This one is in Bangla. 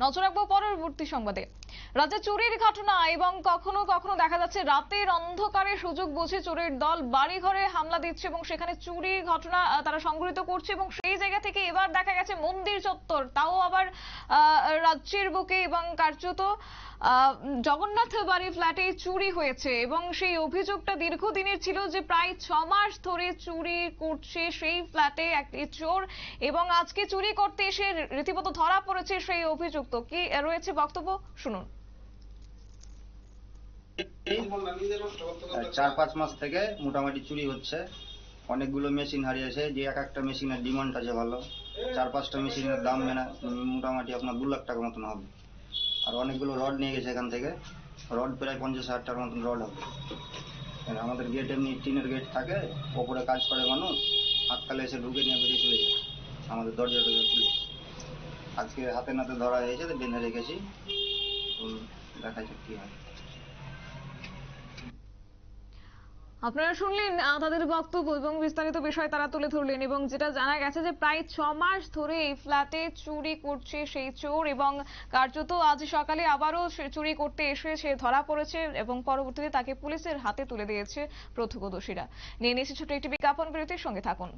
নজর রাখবো পরবর্তী সংবাদে। রাজ্যে চুরির ঘটনা এবং কখনো কখনো দেখা যাচ্ছে রাতের অন্ধকারে সুযোগ বুঝে চোরের দল বাড়ি ঘরে হামলা দিচ্ছে এবং সেখানে চুরির ঘটনা তারা সংঘটিত করছে এবং সেই জায়গা থেকে এবার দেখা গেছে মন্দির চত্বর, তাও আবার রাজ্যের বুকে, এবং কার্যত জগন্নাথ বাড়ি ফ্ল্যাটে চুরি হয়েছে এবং সেই অভিযোগটা দীর্ঘদিনের ছিল যে প্রায় 6 মাস ধরে চুরি করছে সেই ফ্ল্যাটে একটি চোর, এবং আজকে চুরি করতে এসে রীতিমতো ধরা পড়েছে সেই অভিযুক্ত। কি রয়েছে বক্তব্য শুনুন। 4-5 মাস থেকে মোটামুটি চুরি হচ্ছে। অনেকগুলো মেশিন হারিয়েছে, যে এক একটা মেশিনের ডিমান্ড আছে ভালো। 4-5টা মেশিনের দাম মোটামুটি আপনার 2 লাখ টাকার মতন হবে। আর অনেকগুলো রড নিয়ে গেছে এখান থেকে, রড প্রায় 50,000 টাকার মতন রড হবে। আমাদের গেট এমনি টিনের গেট থাকে, ওপরে কাজ করে মানুষ, হাততালে এসে ঢুকে নিয়ে বেরিয়ে চলে যায়। আমাদের দরজাটা খুলে আজকে হাতে নাতে ধরা হয়েছে, বেঁধে রেখেছি, দেখা যাক কি হয়। আপনারা শুনলেন তাদের বক্তব্য এবং বিস্তারিত বিষয় তারা তুলে ধরলেন, এবং যেটা জানা গেছে যে প্রায় 6 মাস ধরে এই ফ্ল্যাটে চুরি করছে সেই চোর, এবং কার্যত আজ সকালে আবারও চুরি করতে এসে সে ধরা পড়েছে এবং পরবর্তীতে তাকে পুলিশের হাতে তুলে দিয়েছে প্রত্যক্ষদর্শীরা। নিয়ে নিয়েছে ছোট একটি বিজ্ঞাপন বিরতির, সঙ্গে থাকুন।